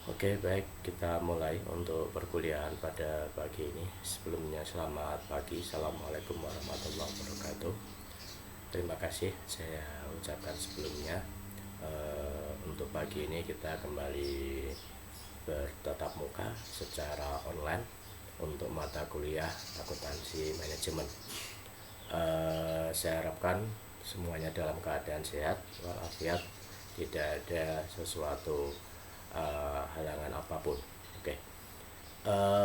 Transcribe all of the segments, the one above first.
Oke, baik, kita mulai untuk perkuliahan pada pagi ini. Sebelumnya selamat pagi, Assalamualaikum warahmatullahi wabarakatuh. Terima kasih saya ucapkan sebelumnya. Untuk pagi ini kita kembali bertatap muka secara online untuk mata kuliah akuntansi manajemen. Saya harapkan semuanya dalam keadaan sehat walafiat, tidak ada sesuatu halangan apapun. Oke.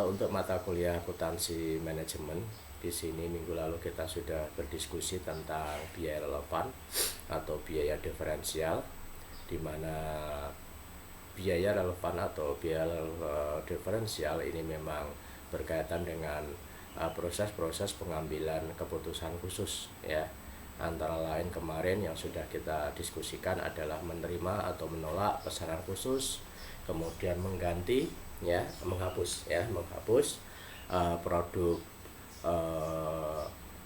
Untuk mata kuliah akuntansi manajemen, di sini minggu lalu kita sudah berdiskusi tentang biaya relevan atau biaya diferensial, di mana biaya relevan atau biaya diferensial ini memang berkaitan dengan proses-proses pengambilan keputusan khusus, ya. Antara lain kemarin yang sudah kita diskusikan adalah menerima atau menolak pesanan khusus, kemudian mengganti, menghapus produk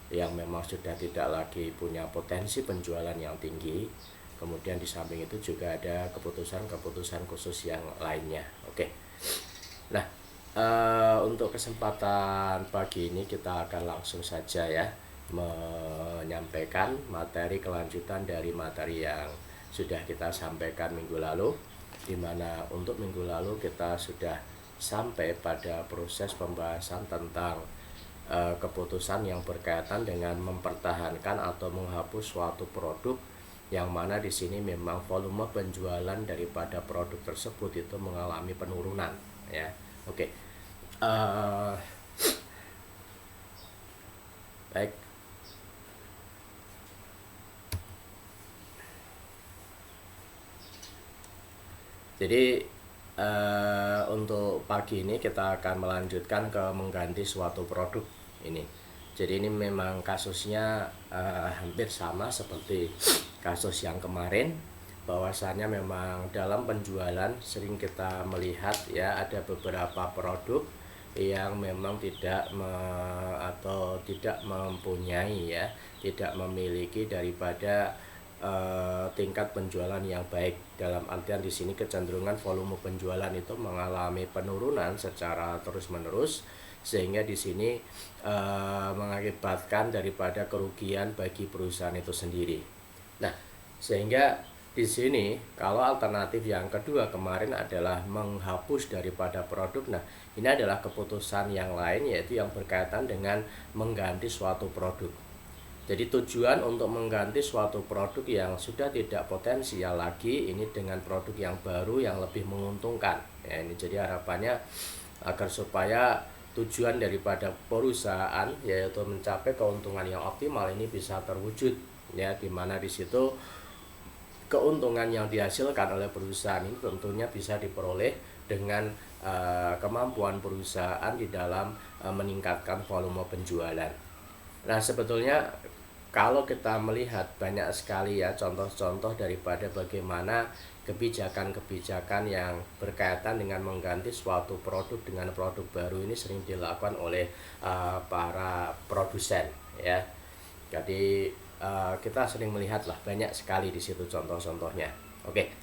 yang memang sudah tidak lagi punya potensi penjualan yang tinggi. Kemudian di samping itu juga ada keputusan-keputusan khusus yang lainnya. Oke. Nah, untuk kesempatan pagi ini kita akan langsung saja menyampaikan materi kelanjutan dari materi yang sudah kita sampaikan minggu lalu, di mana untuk minggu lalu kita sudah sampai pada proses pembahasan tentang keputusan yang berkaitan dengan mempertahankan atau menghapus suatu produk, yang mana di sini memang volume penjualan daripada produk tersebut itu mengalami penurunan, ya. Oke. Baik. Jadi untuk pagi ini kita akan melanjutkan ke mengganti suatu produk ini. Jadi ini memang kasusnya hampir sama seperti kasus yang kemarin, bahwasannya memang dalam penjualan sering kita melihat ada beberapa produk yang memang tidak mempunyai, tidak memiliki daripada tingkat penjualan yang baik. Dalam artian di sini kecenderungan volume penjualan itu mengalami penurunan secara terus-menerus, sehingga di sini mengakibatkan daripada kerugian bagi perusahaan itu sendiri. Nah, sehingga di sini kalau alternatif yang kedua kemarin adalah menghapus daripada produk. Nah, ini adalah keputusan yang lain, yaitu yang berkaitan dengan mengganti suatu produk. Jadi tujuan untuk mengganti suatu produk yang sudah tidak potensial lagi ini dengan produk yang baru yang lebih menguntungkan. Ya, ini jadi harapannya agar supaya tujuan daripada perusahaan yaitu mencapai keuntungan yang optimal ini bisa terwujud, ya, di mana di situ keuntungan yang dihasilkan oleh perusahaan ini tentunya bisa diperoleh dengan kemampuan perusahaan di dalam meningkatkan volume penjualan. Nah, sebetulnya kalau kita melihat banyak sekali contoh-contoh daripada bagaimana kebijakan-kebijakan yang berkaitan dengan mengganti suatu produk dengan produk baru ini sering dilakukan oleh para produsen, ya. Jadi kita sering melihatlah banyak sekali di situ contoh-contohnya. Oke.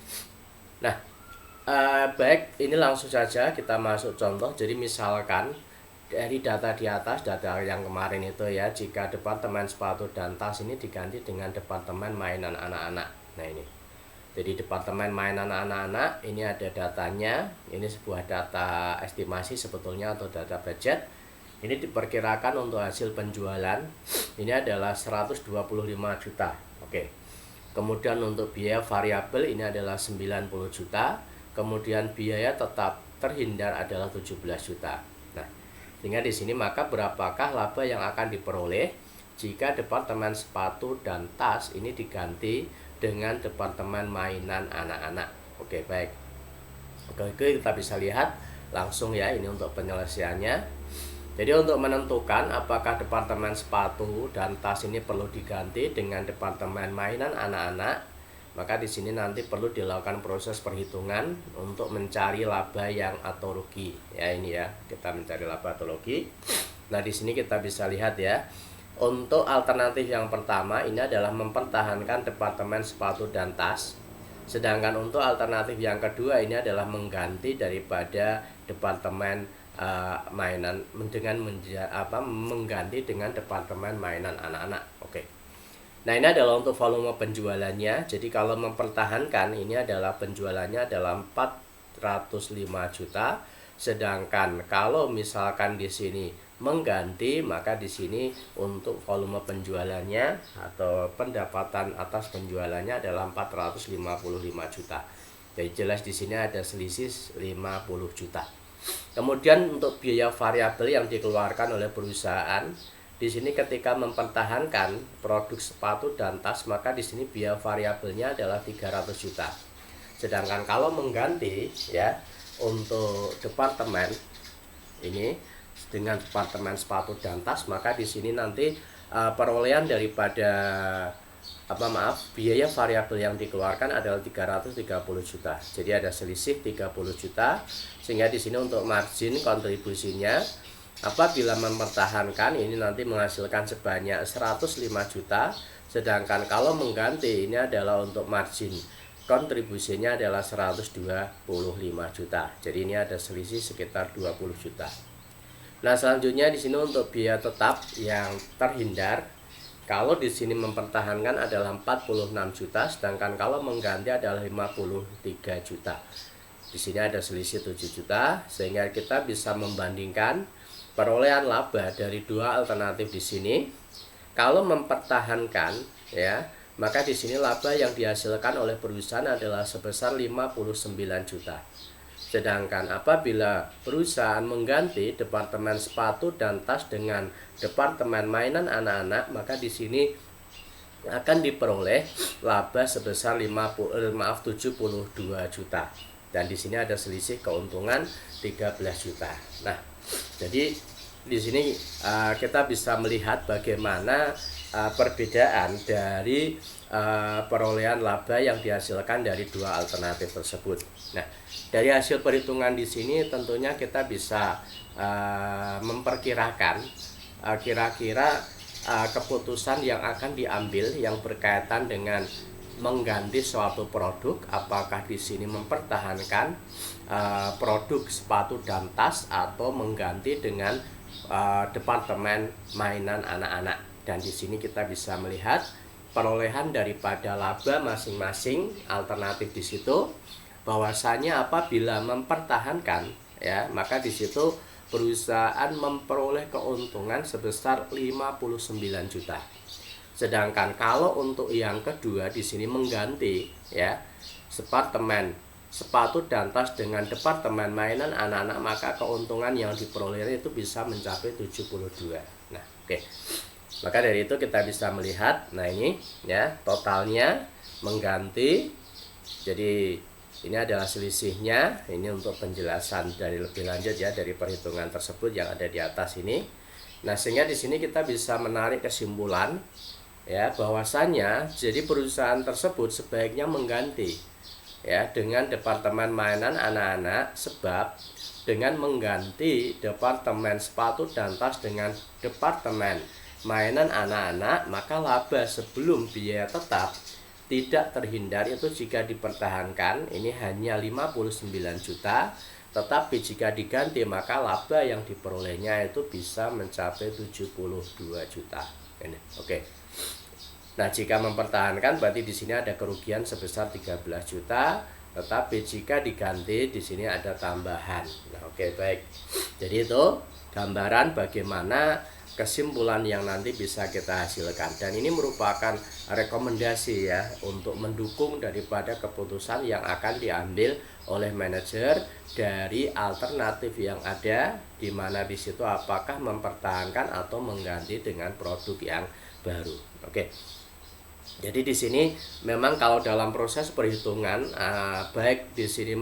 Nah, baik, ini langsung saja kita masuk contoh. Jadi misalkan dari data di atas, data yang kemarin itu jika departemen sepatu dan tas ini diganti dengan departemen mainan anak-anak. Nah, ini jadi departemen mainan anak-anak ini ada datanya. Ini sebuah data estimasi sebetulnya atau data budget. Ini diperkirakan untuk hasil penjualan ini adalah 125 juta. Oke. Kemudian untuk biaya variabel ini adalah 90 juta. Kemudian biaya tetap terhindar adalah 17 juta. Sehingga di sini maka berapakah laba yang akan diperoleh jika departemen sepatu dan tas ini diganti dengan departemen mainan anak-anak. Oke, baik. Oke, kita bisa lihat langsung ini untuk penyelesaiannya. Jadi untuk menentukan apakah departemen sepatu dan tas ini perlu diganti dengan departemen mainan anak-anak, maka di sini nanti perlu dilakukan proses perhitungan untuk mencari laba yang atau rugi. Ya, ini kita mencari laba atau rugi. Nah, di sini kita bisa lihat untuk alternatif yang pertama ini adalah mempertahankan departemen sepatu dan tas. Sedangkan untuk alternatif yang kedua ini adalah mengganti daripada departemen mainan dengan mengganti dengan departemen mainan anak-anak. Oke. Nah, ini adalah untuk volume penjualannya. Jadi kalau mempertahankan ini adalah penjualannya adalah 405 juta. Sedangkan kalau misalkan di sini mengganti, maka di sini untuk volume penjualannya atau pendapatan atas penjualannya adalah 455 juta. Jadi jelas di sini ada selisih 50 juta. Kemudian untuk biaya variabel yang dikeluarkan oleh perusahaan, di sini ketika mempertahankan produk sepatu dan tas, maka di sini biaya variabelnya adalah 300 juta. Sedangkan kalau mengganti ya untuk departemen ini dengan departemen sepatu dan tas, maka di sini nanti perolehan daripada biaya variabel yang dikeluarkan adalah 330 juta. Jadi ada selisih 30 juta. Sehingga di sini untuk margin kontribusinya apabila mempertahankan ini nanti menghasilkan sebanyak 105 juta. Sedangkan kalau mengganti ini adalah untuk margin kontribusinya adalah 125 juta. Jadi ini ada selisih sekitar 20 juta. Nah, selanjutnya di sini untuk biaya tetap yang terhindar, kalau di sini mempertahankan adalah 46 juta, sedangkan kalau mengganti adalah 53 juta. Di sini ada selisih 7 juta, sehingga kita bisa membandingkan perolehan laba dari dua alternatif di sini. Kalau mempertahankan ya, maka di sini laba yang dihasilkan oleh perusahaan adalah sebesar 59 juta. Sedangkan apabila perusahaan mengganti departemen sepatu dan tas dengan departemen mainan anak-anak, maka di sini akan diperoleh laba sebesar 72 juta. Dan di sini ada selisih keuntungan 13 juta. Nah, jadi di sini kita bisa melihat bagaimana perbedaan dari perolehan laba yang dihasilkan dari dua alternatif tersebut. Nah, dari hasil perhitungan di sini tentunya kita bisa memperkirakan kira-kira keputusan yang akan diambil yang berkaitan dengan mengganti suatu produk, apakah di sini mempertahankan produk sepatu dan tas atau mengganti dengan departemen mainan anak-anak. Dan di sini kita bisa melihat perolehan daripada laba masing-masing alternatif di situ, bahwasanya apabila mempertahankan ya, maka di situ perusahaan memperoleh keuntungan sebesar 59 juta. Sedangkan kalau untuk yang kedua di sini mengganti ya departemen sepatu dan tas dengan departemen mainan anak-anak, maka keuntungan yang diperoleh itu bisa mencapai 72. Nah, oke. Maka dari itu kita bisa melihat, nah ini ya totalnya mengganti. Jadi ini adalah selisihnya. Ini untuk penjelasan dari lebih lanjut ya dari perhitungan tersebut yang ada di atas ini. Nah, sehingga di sini kita bisa menarik kesimpulan ya bahwasanya jadi perusahaan tersebut sebaiknya mengganti ya dengan departemen mainan anak-anak, sebab dengan mengganti departemen sepatu dan tas dengan departemen mainan anak-anak, maka laba sebelum biaya tetap tidak terhindar itu jika dipertahankan ini hanya 59 juta, tetapi jika diganti maka laba yang diperolehnya itu bisa mencapai 72 juta. Ini oke. Nah, jika mempertahankan berarti di sini ada kerugian sebesar 13 juta, tetapi jika diganti di sini ada tambahan. Nah, oke, baik. Jadi itu gambaran bagaimana kesimpulan yang nanti bisa kita hasilkan, dan ini merupakan rekomendasi ya untuk mendukung daripada keputusan yang akan diambil oleh manajer dari alternatif yang ada, di mana di situ apakah mempertahankan atau mengganti dengan produk yang baru. Oke. Jadi di sini memang kalau dalam proses perhitungan baik di sini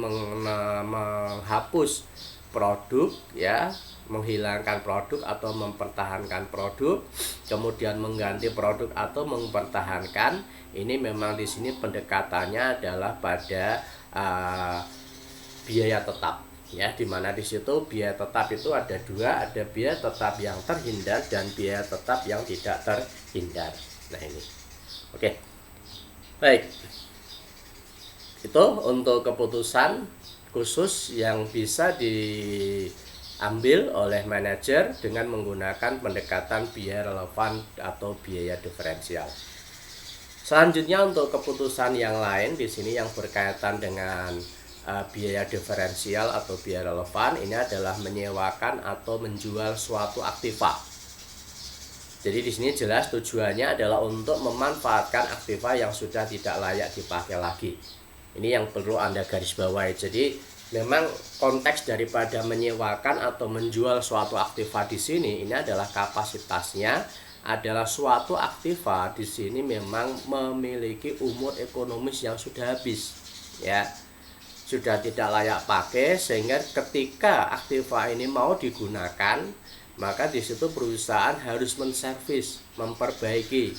menghapus produk ya, menghilangkan produk atau mempertahankan produk, kemudian mengganti produk atau mempertahankan, ini memang di sini pendekatannya adalah pada biaya tetap ya, dimana di situ biaya tetap itu ada dua, ada biaya tetap yang terhindar dan biaya tetap yang tidak terhindar. Nah ini oke, baik. Itu untuk keputusan khusus yang bisa diambil oleh manajer dengan menggunakan pendekatan biaya relevan atau biaya diferensial. Selanjutnya untuk keputusan yang lain di sini yang berkaitan dengan biaya diferensial atau biaya relevan, ini adalah menyewakan atau menjual suatu aktiva. Jadi di sini jelas tujuannya adalah untuk memanfaatkan aktiva yang sudah tidak layak dipakai lagi. Ini yang perlu Anda garis bawahi. Jadi memang konteks daripada menyewakan atau menjual suatu aktiva di sini ini adalah kapasitasnya adalah suatu aktiva di sini memang memiliki umur ekonomis yang sudah habis, ya. Sudah tidak layak pakai, sehingga ketika aktiva ini mau digunakan, maka di situ perusahaan harus menservis, memperbaiki.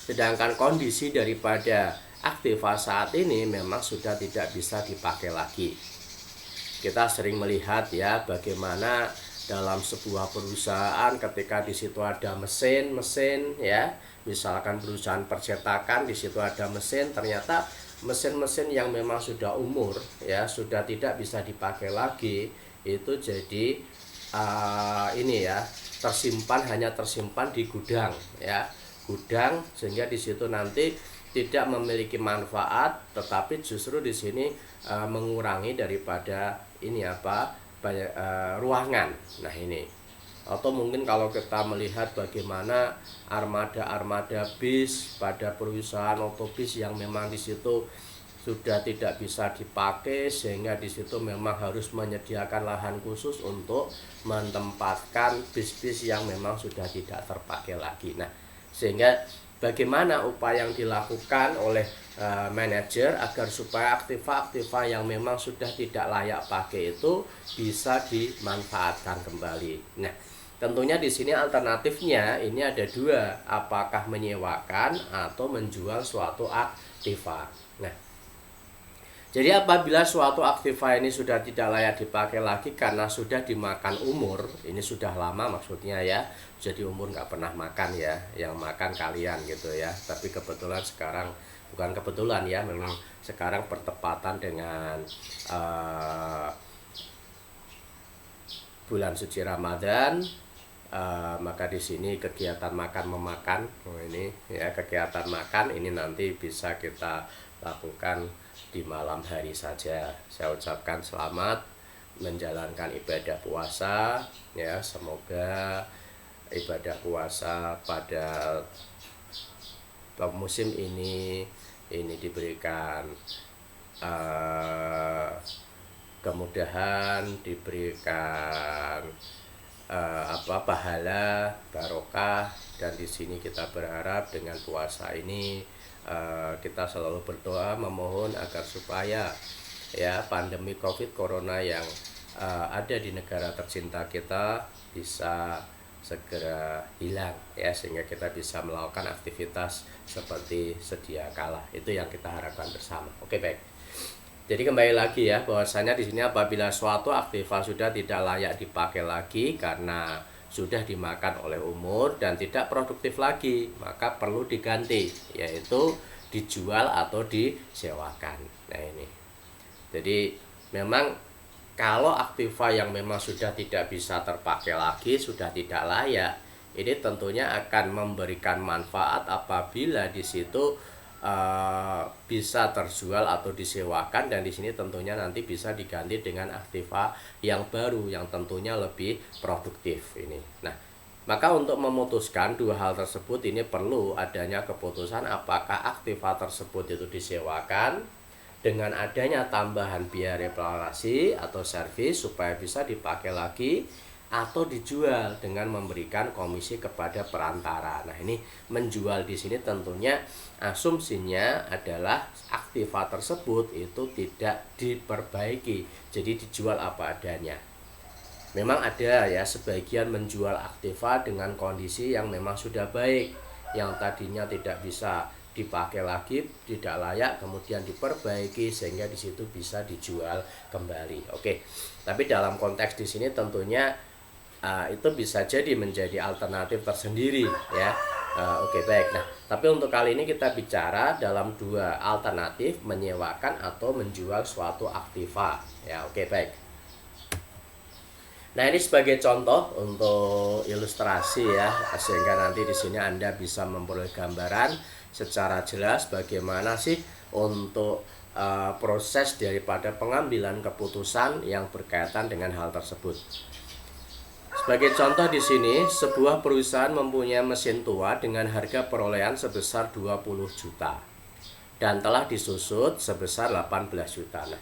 Sedangkan kondisi daripada aktiva saat ini memang sudah tidak bisa dipakai lagi. Kita sering melihat ya bagaimana dalam sebuah perusahaan ketika di situ ada mesin ya, misalkan perusahaan percetakan, di situ ada mesin, ternyata mesin-mesin yang memang sudah umur ya, sudah tidak bisa dipakai lagi, itu jadi ini ya, hanya tersimpan di gudang ya, gudang, sehingga di situ nanti tidak memiliki manfaat, tetapi justru di sini mengurangi daripada ini ruangan. Nah ini, atau mungkin kalau kita melihat bagaimana armada bis pada perusahaan otobus yang memang di situ sudah tidak bisa dipakai, sehingga di situ memang harus menyediakan lahan khusus untuk menempatkan bis-bis yang memang sudah tidak terpakai lagi. Nah, sehingga bagaimana upaya yang dilakukan oleh manajer agar supaya aktiva-aktiva yang memang sudah tidak layak pakai itu bisa dimanfaatkan kembali. Nah, tentunya di sini alternatifnya ini ada dua, apakah menyewakan atau menjual suatu aktiva. Nah, jadi apabila suatu aktiva ini sudah tidak layak dipakai lagi karena sudah dimakan umur, ini sudah lama maksudnya ya, jadi umur nggak pernah makan ya, yang makan kalian gitu ya. Tapi kebetulan sekarang, bukan kebetulan ya, memang sekarang bertepatan dengan bulan suci Ramadan, maka di sini kegiatan makan memakan, ini ya, kegiatan makan ini nanti bisa kita lakukan di malam hari saja. Saya ucapkan selamat menjalankan ibadah puasa ya, semoga ibadah puasa pada musim ini diberikan kemudahan, diberikan pahala, barokah, dan di sini kita berharap dengan puasa ini kita selalu berdoa memohon agar supaya ya pandemi Covid Corona yang ada di negara tercinta kita bisa segera hilang ya, sehingga kita bisa melakukan aktivitas seperti sedia kala. Itu yang kita harapkan bersama. Oke, baik. Jadi kembali lagi ya, bahwasanya di sini apabila suatu aktiva sudah tidak layak dipakai lagi karena sudah dimakan oleh umur dan tidak produktif lagi, maka perlu diganti, yaitu dijual atau disewakan. Nah ini, jadi memang kalau aktiva yang memang sudah tidak bisa terpakai lagi, sudah tidak layak, ini tentunya akan memberikan manfaat apabila di situ bisa terjual atau disewakan, dan di sini tentunya nanti bisa diganti dengan aktiva yang baru yang tentunya lebih produktif ini. Nah, maka untuk memutuskan dua hal tersebut ini perlu adanya keputusan apakah aktiva tersebut itu disewakan dengan adanya tambahan biaya reparasi atau servis supaya bisa dipakai lagi, atau dijual dengan memberikan komisi kepada perantara. Nah, ini menjual di sini tentunya asumsinya adalah aktiva tersebut itu tidak diperbaiki, jadi dijual apa adanya. Memang ada ya sebagian menjual aktiva dengan kondisi yang memang sudah baik, yang tadinya tidak bisa dipakai lagi, tidak layak, kemudian diperbaiki sehingga di situ bisa dijual kembali. Oke. Tapi dalam konteks di sini tentunya itu bisa jadi menjadi alternatif tersendiri ya. Oke, baik. Nah, tapi untuk kali ini kita bicara dalam dua alternatif, menyewakan atau menjual suatu aktiva. Ya, oke, baik. Nah, ini sebagai contoh untuk ilustrasi ya, sehingga nanti di sini Anda bisa memperoleh gambaran secara jelas bagaimana sih untuk proses daripada pengambilan keputusan yang berkaitan dengan hal tersebut. Sebagai contoh di sini, sebuah perusahaan mempunyai mesin tua dengan harga perolehan sebesar 20 juta dan telah disusut sebesar 18 juta. Nah,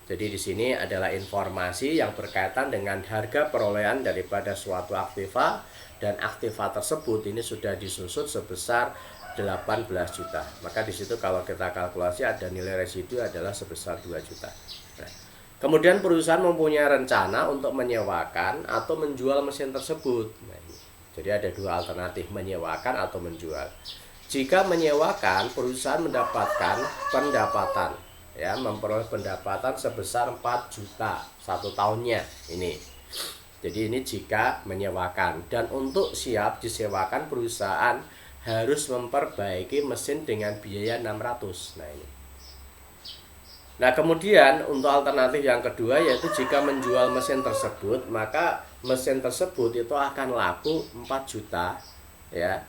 jadi di sini adalah informasi yang berkaitan dengan harga perolehan daripada suatu aktiva, dan aktiva tersebut ini sudah disusut sebesar 18 juta. Maka di situ kalau kita kalkulasi ada nilai residu adalah sebesar 2 juta. Nah, kemudian perusahaan mempunyai rencana untuk menyewakan atau menjual mesin tersebut. Nah, jadi ada dua alternatif, menyewakan atau menjual. Jika menyewakan, perusahaan mendapatkan pendapatan, ya, memperoleh pendapatan sebesar 4 juta satu tahunnya ini. Jadi ini jika menyewakan, dan untuk siap disewakan perusahaan harus memperbaiki mesin dengan biaya 600. Nah, ini. Nah, kemudian untuk alternatif yang kedua yaitu jika menjual mesin tersebut, maka mesin tersebut itu akan laku 4 juta ya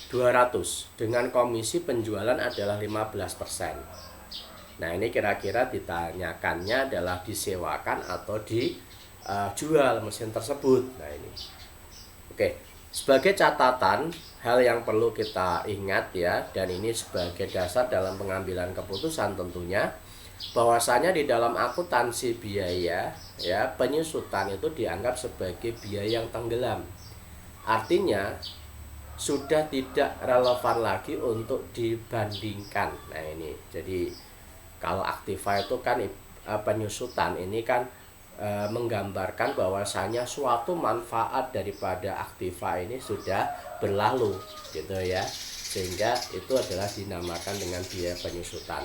200 dengan komisi penjualan adalah 15%. Nah, ini kira-kira ditanyakannya adalah disewakan atau dijual mesin tersebut. Nah, ini. Oke, sebagai catatan hal yang perlu kita ingat ya, dan ini sebagai dasar dalam pengambilan keputusan tentunya, bahwasanya di dalam akuntansi biaya ya, penyusutan itu dianggap sebagai biaya yang tenggelam. Artinya sudah tidak relevan lagi untuk dibandingkan. Nah, ini. Jadi kalau aktiva itu kan penyusutan ini kan menggambarkan bahwasanya suatu manfaat daripada aktiva ini sudah berlalu gitu ya. Sehingga itu adalah dinamakan dengan biaya penyusutan.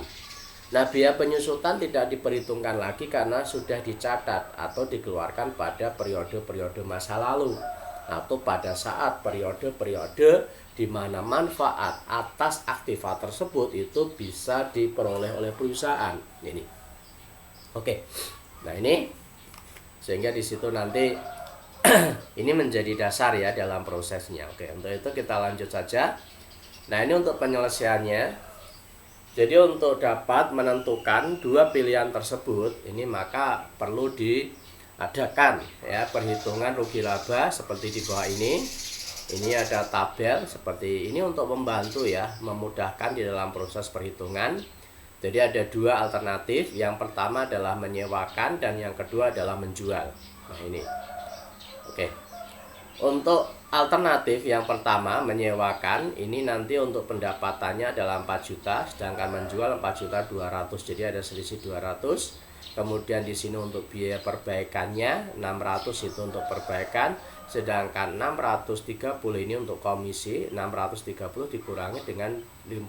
Nah, biaya penyusutan tidak diperhitungkan lagi karena sudah dicatat atau dikeluarkan pada periode-periode masa lalu atau pada saat periode-periode di mana manfaat atas aktiva tersebut itu bisa diperoleh oleh perusahaan ini. Oke. Nah, ini sehingga di situ nanti ini menjadi dasar ya dalam prosesnya. Oke, untuk itu kita lanjut saja. Nah, ini untuk penyelesaiannya. Jadi untuk dapat menentukan dua pilihan tersebut, ini maka perlu diadakan ya perhitungan rugi laba seperti di bawah ini. Ini ada tabel seperti ini untuk membantu ya, memudahkan di dalam proses perhitungan. Jadi ada dua alternatif, yang pertama adalah menyewakan dan yang kedua adalah menjual. Nah, ini. Oke. Untuk alternatif yang pertama menyewakan, ini nanti untuk pendapatannya adalah 4 juta, sedangkan menjual 4.200.000. Jadi ada selisih 200. Kemudian di sini untuk biaya perbaikannya 600 itu untuk perbaikan, sedangkan 630 ini untuk komisi. 630 dikurangi dengan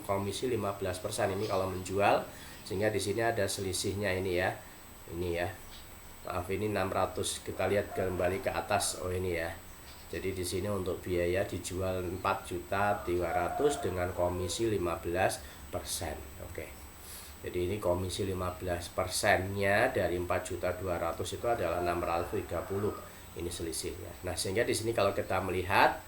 komisi 15% ini kalau menjual, sehingga di sini ada selisihnya ini ya. Ini ya. Maaf, ini 600. Kita lihat kembali ke atas. Oh, ini ya. Jadi di sini untuk biaya dijual 4.200.000 dengan komisi 15%. Oke. Jadi ini komisi 15%-nya dari 4.200.000 itu adalah 630. Ini selisihnya. Nah, sehingga di sini kalau kita melihat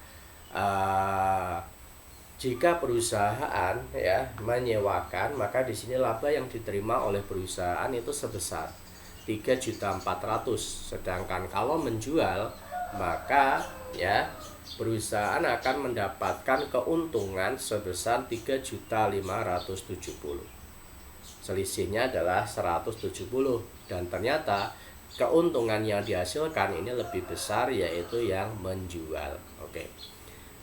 jika perusahaan ya menyewakan, maka di sini laba yang diterima oleh perusahaan itu sebesar 3.400.000. Sedangkan kalau menjual, maka ya perusahaan akan mendapatkan keuntungan sebesar 3.570.000. Selisihnya adalah 170, dan ternyata keuntungan yang dihasilkan ini lebih besar, yaitu yang menjual. Oke.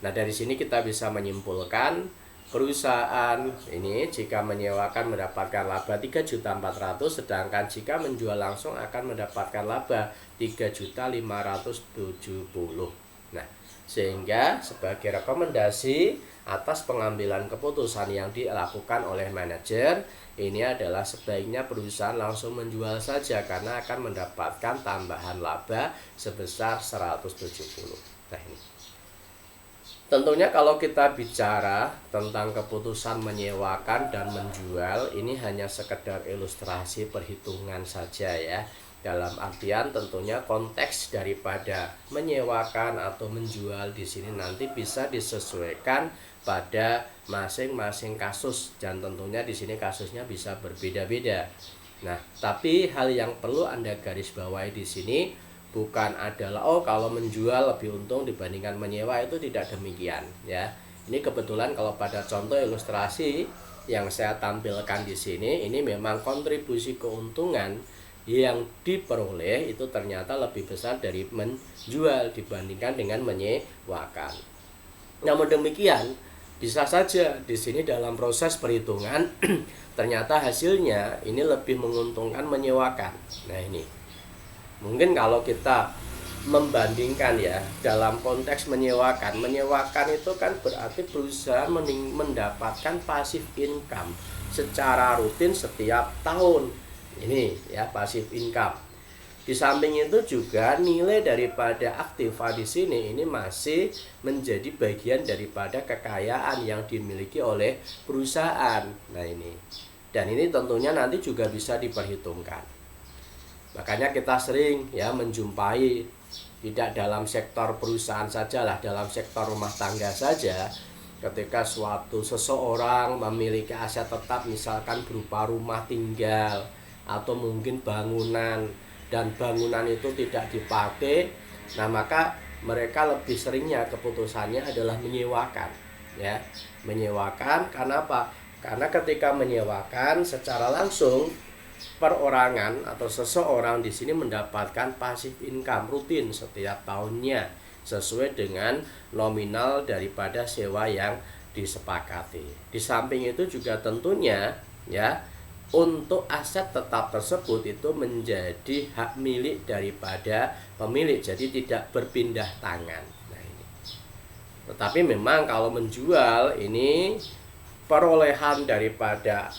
Nah, dari sini kita bisa menyimpulkan perusahaan ini jika menyewakan mendapatkan laba 3.400.000, sedangkan jika menjual langsung akan mendapatkan laba 3.570.000. Nah, sehingga sebagai rekomendasi atas pengambilan keputusan yang dilakukan oleh manajer, ini adalah sebaiknya perusahaan langsung menjual saja karena akan mendapatkan tambahan laba sebesar 170. Nah, ini. Tentunya kalau kita bicara tentang keputusan menyewakan dan menjual, ini hanya sekedar ilustrasi perhitungan saja ya. Dalam artian tentunya konteks daripada menyewakan atau menjual di sini nanti bisa disesuaikan pada masing-masing kasus, dan tentunya di sini kasusnya bisa berbeda-beda. Nah, tapi hal yang perlu Anda garis bawahi di sini bukan adalah kalau menjual lebih untung dibandingkan menyewa, itu tidak demikian ya. Ini kebetulan kalau pada contoh ilustrasi yang saya tampilkan di sini, ini memang kontribusi keuntungan yang diperoleh itu ternyata lebih besar dari menjual dibandingkan dengan menyewakan. Namun demikian, bisa saja di sini dalam proses perhitungan ternyata hasilnya ini lebih menguntungkan menyewakan. Nah, ini mungkin kalau kita membandingkan ya, dalam konteks menyewakan itu kan berarti perusahaan mendapatkan passive income secara rutin setiap tahun. Ini ya, passive income. Di samping itu juga nilai daripada aktiva di sini ini masih menjadi bagian daripada kekayaan yang dimiliki oleh perusahaan. Nah, ini. Dan ini tentunya nanti juga bisa diperhitungkan. Makanya kita sering ya menjumpai, tidak dalam sektor perusahaan saja lah, dalam sektor rumah tangga saja, ketika seseorang memiliki aset tetap misalkan berupa rumah tinggal atau mungkin bangunan, dan bangunan itu tidak dipakai, nah maka mereka lebih seringnya keputusannya adalah menyewakan ya. Menyewakan karena apa? Karena ketika menyewakan secara langsung perorangan atau seseorang di sini mendapatkan passive income rutin setiap tahunnya sesuai dengan nominal daripada sewa yang disepakati. Di samping itu juga tentunya ya, untuk aset tetap tersebut itu menjadi hak milik daripada pemilik, jadi tidak berpindah tangan. Nah, ini. Tetapi memang kalau menjual ini perolehan daripada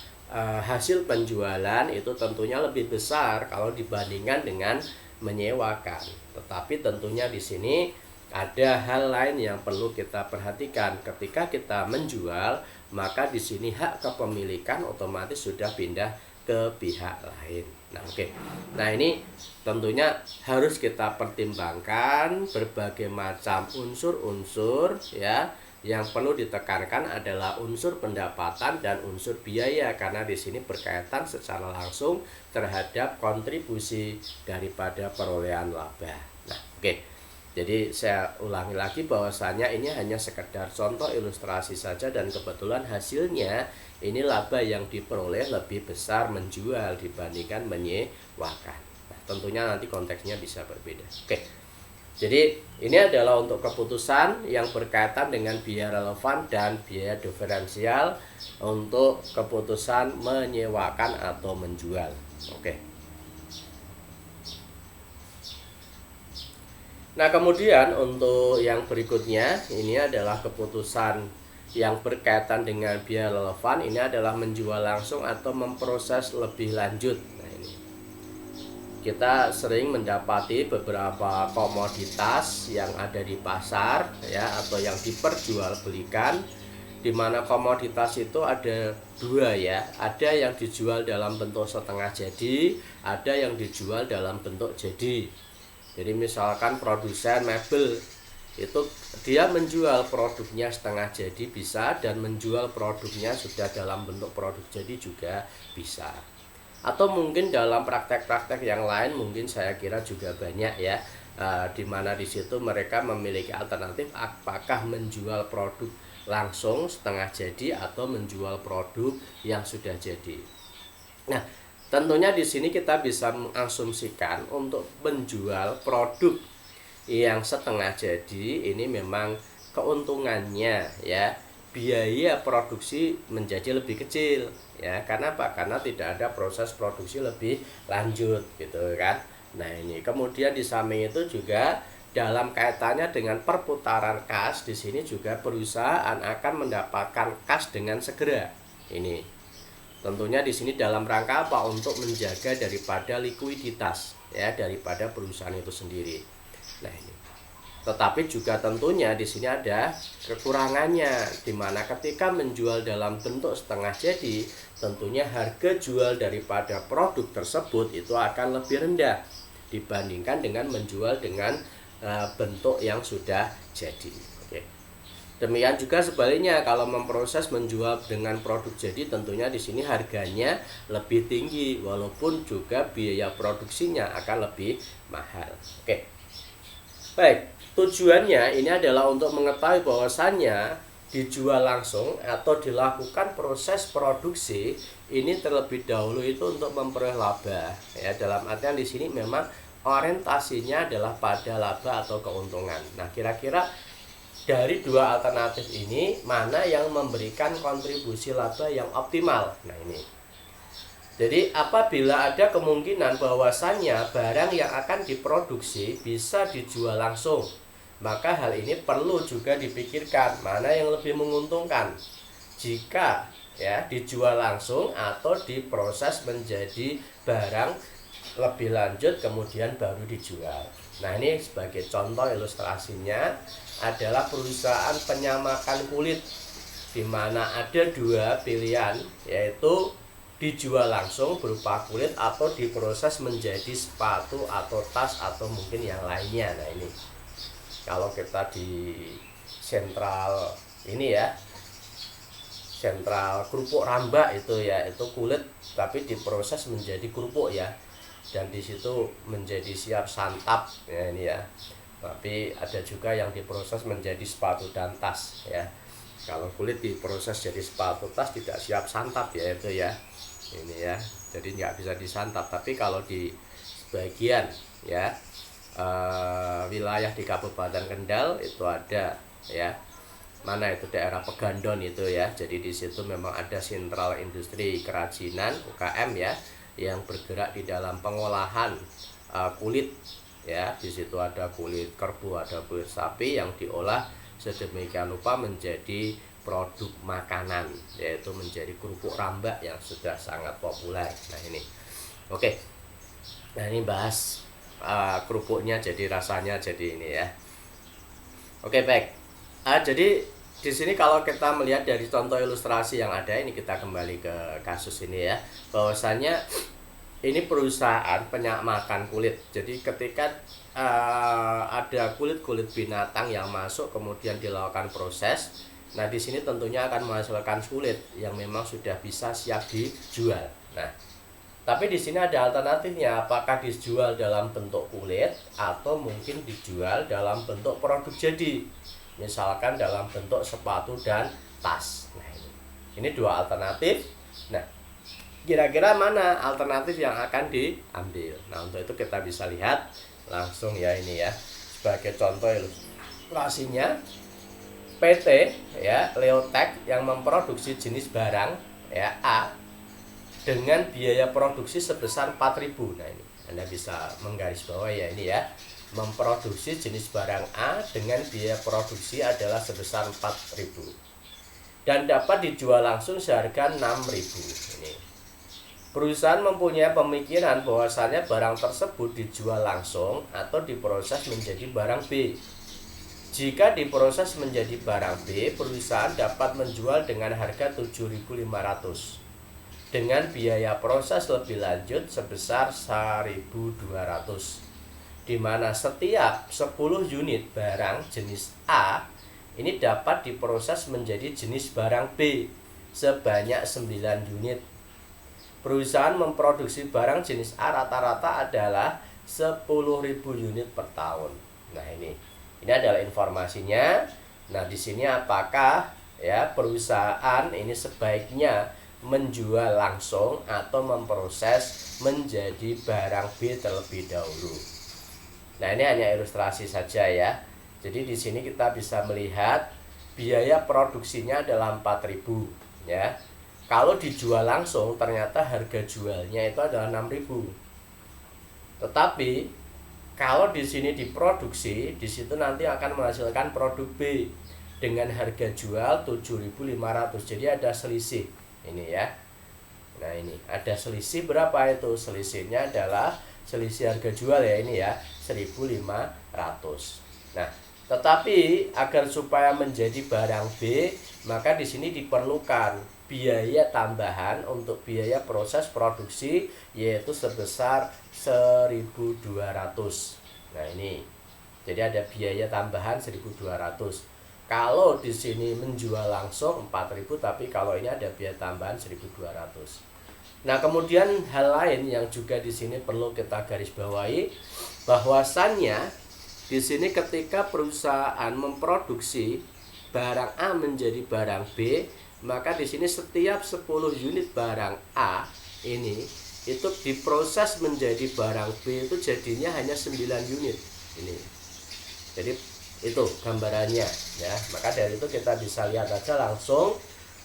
hasil penjualan itu tentunya lebih besar kalau dibandingkan dengan menyewakan. Tetapi tentunya di sini ada hal lain yang perlu kita perhatikan. Ketika kita menjual, maka di sini hak kepemilikan otomatis sudah pindah ke pihak lain. Nah, oke. Nah, ini tentunya harus kita pertimbangkan berbagai macam unsur-unsur ya. Yang perlu ditekankan adalah unsur pendapatan dan unsur biaya, karena di sini berkaitan secara langsung terhadap kontribusi daripada perolehan laba. Nah, oke. Jadi saya ulangi lagi bahwasanya ini hanya sekedar contoh ilustrasi saja, dan kebetulan hasilnya ini laba yang diperoleh lebih besar menjual dibandingkan menyewakan. Nah, tentunya nanti konteksnya bisa berbeda. Oke. Jadi ini adalah untuk keputusan yang berkaitan dengan biaya relevan dan biaya diferensial untuk keputusan menyewakan atau menjual. Oke. Nah, kemudian untuk yang berikutnya ini adalah keputusan yang berkaitan dengan biaya relevan. Ini adalah menjual langsung atau memproses lebih lanjut. Kita sering mendapati beberapa komoditas yang ada di pasar ya, atau yang diperjualbelikan, di mana komoditas itu ada dua ya, ada yang dijual dalam bentuk setengah jadi, ada yang dijual dalam bentuk jadi. Jadi misalkan produsen mebel itu dia menjual produknya setengah jadi bisa, dan menjual produknya sudah dalam bentuk produk jadi juga bisa. Atau mungkin dalam praktek-praktek yang lain mungkin saya kira juga banyak ya, di mana di situ mereka memiliki alternatif apakah menjual produk langsung setengah jadi atau menjual produk yang sudah jadi. Nah, tentunya di sini kita bisa mengasumsikan untuk menjual produk yang setengah jadi ini memang keuntungannya ya, biaya produksi menjadi lebih kecil ya. Karena apa? Karena tidak ada proses produksi lebih lanjut gitu kan. Nah, ini kemudian di samping itu juga dalam kaitannya dengan perputaran kas, di sini juga perusahaan akan mendapatkan kas dengan segera. Ini tentunya di sini dalam rangka apa? Untuk menjaga daripada likuiditas ya daripada perusahaan itu sendiri. Nah, ini Tetapi juga tentunya di sini ada kekurangannya, di mana ketika menjual dalam bentuk setengah jadi, tentunya harga jual daripada produk tersebut itu akan lebih rendah dibandingkan dengan menjual dengan bentuk yang sudah jadi. Oke. Demikian juga sebaliknya, kalau memproses menjual dengan produk jadi, tentunya di sini harganya lebih tinggi walaupun juga biaya produksinya akan lebih mahal. Oke. Baik, tujuannya ini adalah untuk mengetahui bahwasannya dijual langsung atau dilakukan proses produksi ini terlebih dahulu itu untuk memperoleh laba, ya. Dalam artian di sini memang orientasinya adalah pada laba atau keuntungan. Nah, kira-kira dari dua alternatif ini mana yang memberikan kontribusi laba yang optimal? Nah, ini. Jadi apabila ada kemungkinan bahwasannya barang yang akan diproduksi bisa dijual langsung, maka hal ini perlu juga dipikirkan mana yang lebih menguntungkan, jika ya dijual langsung atau diproses menjadi barang lebih lanjut kemudian baru dijual. Nah, ini sebagai contoh ilustrasinya adalah perusahaan penyamakan kulit, di mana ada dua pilihan, yaitu dijual langsung berupa kulit atau diproses menjadi sepatu atau tas atau mungkin yang lainnya. Nah, ini kalau kita di sentral ini ya, sentral kerupuk Rambak itu ya, itu kulit tapi diproses menjadi kerupuk ya, dan di situ menjadi siap santap ya, ini ya. Tapi ada juga yang diproses menjadi sepatu dan tas ya. Kalau kulit diproses jadi sepatu tas tidak siap santap ya, itu ya, ini ya, jadi nggak bisa disantap. Tapi kalau di sebagian ya wilayah di Kabupaten Kendal itu ada ya, mana itu daerah Pegandon itu ya, jadi di situ memang ada sentral industri kerajinan UKM ya, yang bergerak di dalam pengolahan kulit ya. Di situ ada kulit kerbau, ada kulit sapi yang diolah sedemikian rupa menjadi produk makanan, yaitu menjadi kerupuk Rambak yang sudah sangat populer. Nah, ini oke. Nah, ini bahas kerupuknya, jadi rasanya jadi ini ya. Oke, baik. Jadi di sini kalau kita melihat dari contoh ilustrasi yang ada ini, kita kembali ke kasus ini ya, bahwasanya ini perusahaan penyamakan kulit. Jadi ketika ada kulit-kulit binatang yang masuk kemudian dilakukan proses, nah di sini tentunya akan menghasilkan kulit yang memang sudah bisa siap dijual. Nah, tapi di sini ada alternatifnya, apakah dijual dalam bentuk kulit atau mungkin dijual dalam bentuk produk jadi, misalkan dalam bentuk sepatu dan tas. Nah, ini dua alternatif. Nah, kira-kira mana alternatif yang akan diambil? Nah, untuk itu kita bisa lihat langsung ya, ini ya, sebagai contoh ilustrasinya. PT ya, Leotech yang memproduksi jenis barang ya A dengan biaya produksi sebesar 4.000. Nah, ini Anda bisa menggarisbawahi ya, ini ya, memproduksi jenis barang A dengan biaya produksi adalah sebesar 4.000 dan dapat dijual langsung seharga 6.000. Ini perusahaan mempunyai pemikiran bahwasannya barang tersebut dijual langsung atau diproses menjadi barang B. Jika diproses menjadi barang B, perusahaan dapat menjual dengan harga 7.500 dengan biaya proses lebih lanjut sebesar 1.200, di mana setiap 10 unit barang jenis A ini dapat diproses menjadi jenis barang B sebanyak 9 unit. Perusahaan memproduksi barang jenis A rata-rata adalah 10.000 unit per tahun. Nah, ini adalah informasinya. Nah, di sini apakah ya perusahaan ini sebaiknya menjual langsung atau memproses menjadi barang B terlebih dahulu. Nah, ini hanya ilustrasi saja ya. Jadi di sini kita bisa melihat biaya produksinya adalah 4.000 ya. Kalau dijual langsung ternyata harga jualnya itu adalah 6.000. Tetapi kalau di sini diproduksi, di situ nanti akan menghasilkan produk B dengan harga jual 7.500. Jadi ada selisih ini ya. Nah, ini ada selisih berapa itu? Selisihnya adalah selisih harga jual ya, ini ya, 1.500. Nah, Tetapi agar supaya menjadi barang B, maka di sini diperlukan biaya tambahan untuk biaya proses produksi, yaitu sebesar 1.200. Nah, ini. Jadi ada biaya tambahan 1.200. Kalau di sini menjual langsung 4.000, tapi kalau ini ada biaya tambahan 1.200. Nah, kemudian hal lain yang juga di sini perlu kita garis bawahi, bahwasannya di sini ketika perusahaan memproduksi barang A menjadi barang B, maka di sini setiap 10 unit barang A ini itu diproses menjadi barang B itu jadinya hanya 9 unit. Ini. Jadi itu gambarannya ya. Maka dari itu kita bisa lihat aja langsung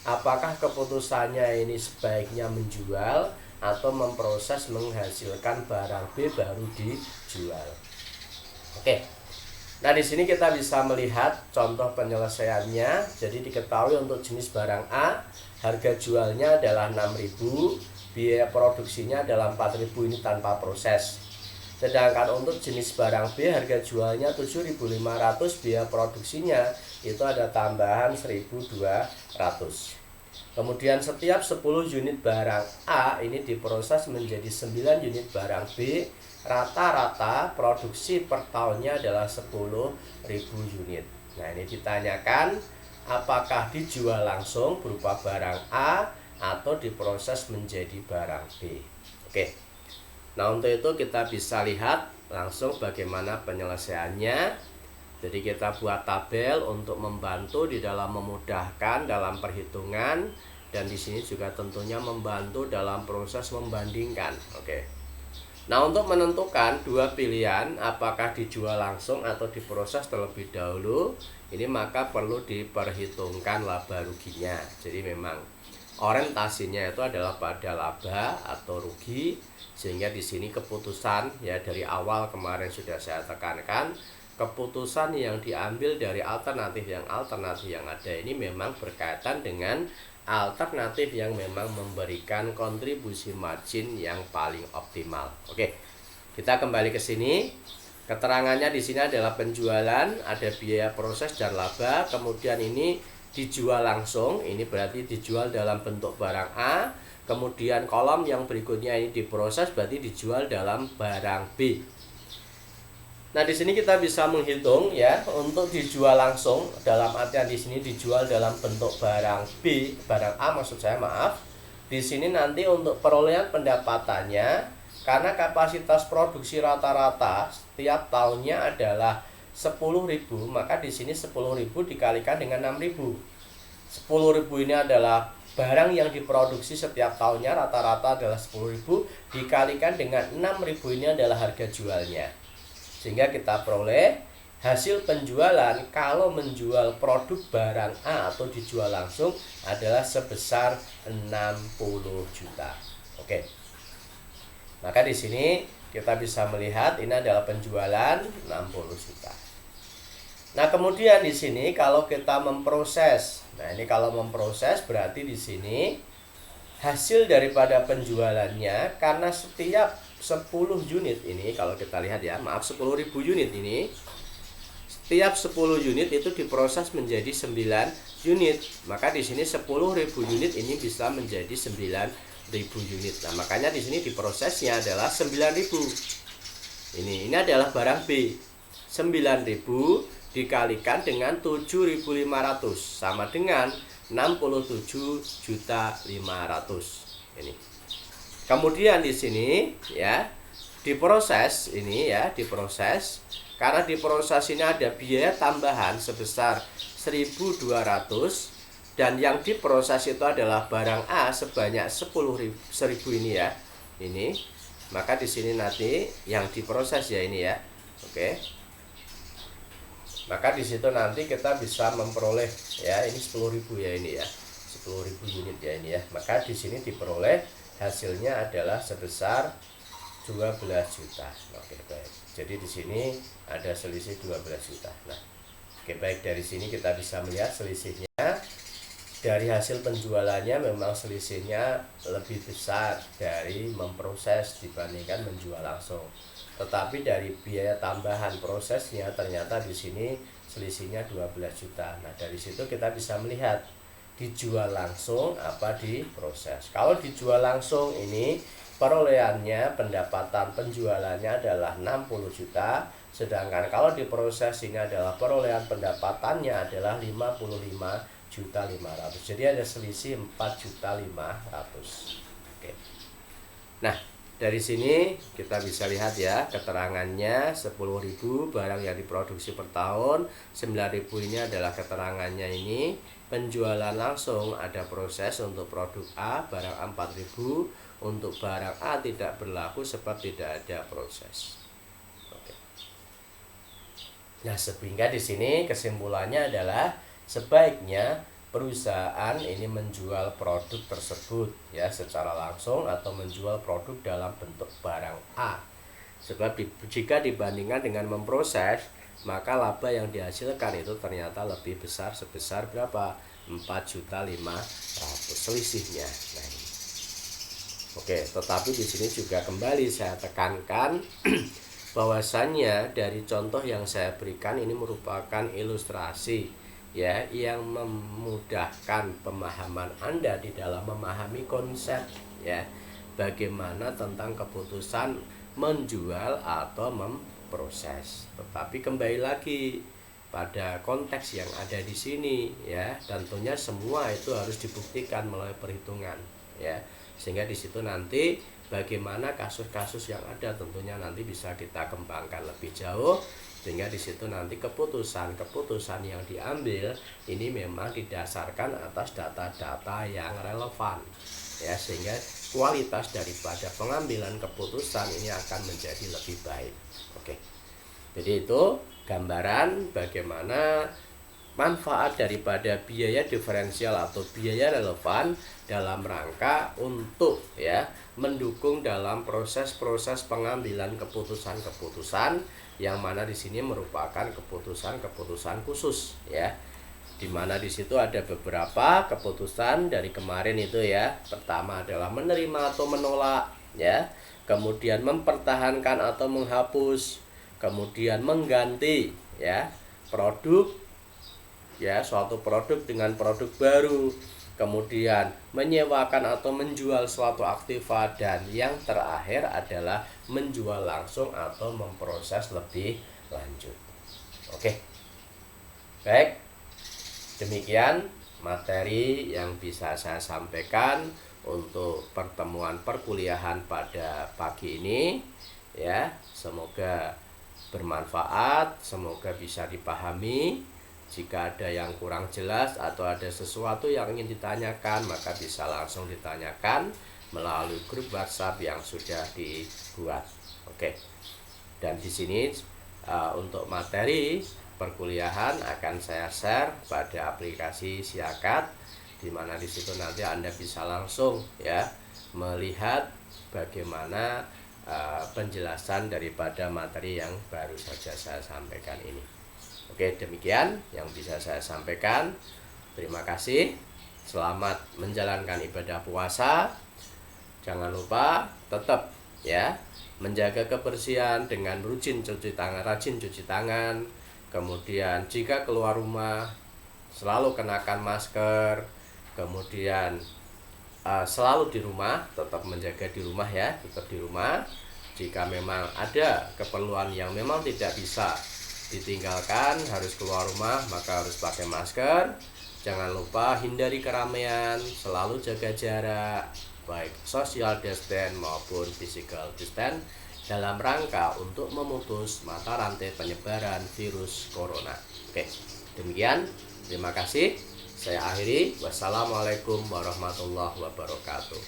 apakah keputusannya ini sebaiknya menjual atau memproses menghasilkan barang B baru dijual. Oke. Nah, di sini kita bisa melihat contoh penyelesaiannya. Jadi diketahui untuk jenis barang A, harga jualnya adalah 6.000, biaya produksinya adalah 4.000 ini tanpa proses. Sedangkan untuk jenis barang B, harga jualnya 7.500, biaya produksinya itu ada tambahan 1.200. Kemudian setiap 10 unit barang A ini diproses menjadi 9 unit barang B. Rata-rata produksi per tahunnya adalah 10.000 unit. Nah, ini ditanyakan apakah dijual langsung berupa barang A atau diproses menjadi barang B. Oke. Nah, untuk itu kita bisa lihat langsung bagaimana penyelesaiannya. Jadi kita buat tabel untuk membantu di dalam memudahkan dalam perhitungan, dan di sini juga tentunya membantu dalam proses membandingkan. Oke. Nah, untuk menentukan dua pilihan apakah dijual langsung atau diproses terlebih dahulu, ini maka perlu diperhitungkan laba ruginya. Jadi memang orientasinya itu adalah pada laba atau rugi, sehingga di sini keputusan ya dari awal kemarin sudah saya tekankan, keputusan yang diambil dari alternatif yang ada ini memang berkaitan dengan alternatif yang memang memberikan kontribusi margin yang paling optimal. Oke. Kita kembali ke sini. Keterangannya di sini adalah penjualan, ada biaya proses dan laba, kemudian ini dijual langsung, ini berarti dijual dalam bentuk barang A. Kemudian kolom yang berikutnya ini diproses, berarti dijual dalam barang B. Nah, di sini kita bisa menghitung ya, untuk dijual langsung dalam artian di sini dijual dalam bentuk barang B, barang A maksud saya, maaf. Di sini nanti untuk perolehan pendapatannya, karena kapasitas produksi rata-rata setiap tahunnya adalah 10.000, maka di sini 10.000 dikalikan dengan 6.000. 10.000 ini adalah barang yang diproduksi setiap tahunnya, rata-rata adalah 10.000, dikalikan dengan 6.000 ini adalah harga jualnya. Sehingga kita peroleh hasil penjualan kalau menjual produk barang A atau dijual langsung adalah sebesar 60 juta. Oke. Maka di sini kita bisa melihat ini adalah penjualan 60 juta. Nah, kemudian di sini kalau kita memproses. Nah, ini kalau memproses berarti di sini hasil daripada penjualannya, karena setiap 10 unit ini kalau kita lihat ya, maaf 10.000 unit ini, setiap 10 unit itu diproses menjadi 9 unit. Maka di sini 10.000 unit ini bisa menjadi 9.000 unit. Nah, makanya di sini diprosesnya adalah 9.000. Ini adalah barang B. 9.000 dikalikan dengan 7.500 sama dengan 67.500 ini. Kemudian di sini ya diproses ini ya, diproses. Karena diproses ini ada biaya tambahan sebesar 1.200 dan yang diproses itu adalah barang A sebanyak 10.000 ini ya. Ini. Maka di sini nanti yang diproses ya ini ya. Oke. Maka di situ nanti kita bisa memperoleh ya, ini 10.000 ya ini ya. 10.000 unit ya ini ya. Maka di sini diperoleh hasilnya adalah sebesar 12 juta. Oke, baik. Jadi di sini ada selisih 12 juta. Nah, oke, baik, dari sini kita bisa melihat selisihnya dari hasil penjualannya memang selisihnya lebih besar dari memproses dibandingkan menjual langsung. tetapi dari biaya tambahan prosesnya ternyata di sini selisihnya 12 juta. Nah, dari situ kita bisa melihat dijual langsung apa diproses. Kalau dijual langsung ini perolehannya, pendapatan penjualannya adalah 60 juta, sedangkan kalau diproses ini adalah perolehan pendapatannya adalah 55.500.000. Jadi ada selisih 4.500.000. Oke. Nah, dari sini kita bisa lihat ya keterangannya 10.000 barang yang diproduksi per tahun, 9.000 ini adalah keterangannya ini. Penjualan langsung ada proses untuk produk A, barang A 4.000, untuk barang A tidak berlaku sebab tidak ada proses. Oke. Nah, sehingga di sini kesimpulannya adalah sebaiknya perusahaan ini menjual produk tersebut ya secara langsung atau menjual produk dalam bentuk barang A. Sebab jika dibandingkan dengan memproses, maka laba yang dihasilkan itu ternyata lebih besar, sebesar berapa? 4.500.000 selisihnya. Nah, ini. Oke, tetapi di sini juga kembali saya tekankan bahwasannya dari contoh yang saya berikan ini merupakan ilustrasi ya yang memudahkan pemahaman Anda di dalam memahami konsep ya bagaimana tentang keputusan menjual atau memproses. Tetapi kembali lagi pada konteks yang ada di sini ya, tentunya semua itu harus dibuktikan melalui perhitungan ya. Sehingga di situ nanti bagaimana kasus-kasus yang ada tentunya nanti bisa kita kembangkan lebih jauh, sehingga di situ nanti keputusan yang diambil ini memang didasarkan atas data-data yang relevan ya, sehingga kualitas daripada pengambilan keputusan ini akan menjadi lebih baik. Oke. Jadi itu gambaran bagaimana manfaat daripada biaya diferensial atau biaya relevan dalam rangka untuk ya mendukung dalam proses-proses pengambilan keputusan-keputusan yang mana di sini merupakan keputusan-keputusan khusus ya. Di mana di situ ada beberapa keputusan dari kemarin itu ya. Pertama adalah menerima atau menolak ya. Kemudian mempertahankan atau menghapus, kemudian mengganti ya produk ya suatu produk dengan produk baru, kemudian menyewakan atau menjual suatu aktiva, dan yang terakhir adalah menjual langsung atau memproses lebih lanjut. Oke. Baik. Demikian materi yang bisa saya sampaikan untuk pertemuan perkuliahan pada pagi ini ya. Semoga bermanfaat, semoga bisa dipahami. Jika ada yang kurang jelas atau ada sesuatu yang ingin ditanyakan, maka bisa langsung ditanyakan melalui grup WhatsApp yang sudah dibuat. Oke. Dan di sini untuk materi perkuliahan akan saya share pada aplikasi Siakat, di mana di situ nanti Anda bisa langsung ya melihat bagaimana penjelasan daripada materi yang baru saja saya sampaikan ini. Oke, demikian yang bisa saya sampaikan. Terima kasih. Selamat menjalankan ibadah puasa. Jangan lupa tetap ya menjaga kebersihan dengan rajin cuci tangan. Kemudian jika keluar rumah selalu kenakan masker. Kemudian selalu di rumah, tetap menjaga di rumah ya, tetap di rumah. Jika memang ada keperluan yang memang tidak bisa ditinggalkan, harus keluar rumah, maka harus pakai masker. Jangan lupa hindari keramaian, selalu jaga jarak, baik social distance maupun physical distance, dalam rangka untuk memutus mata rantai penyebaran virus corona. Oke, demikian. Terima kasih. Saya akhiri. Wassalamualaikum warahmatullahi wabarakatuh.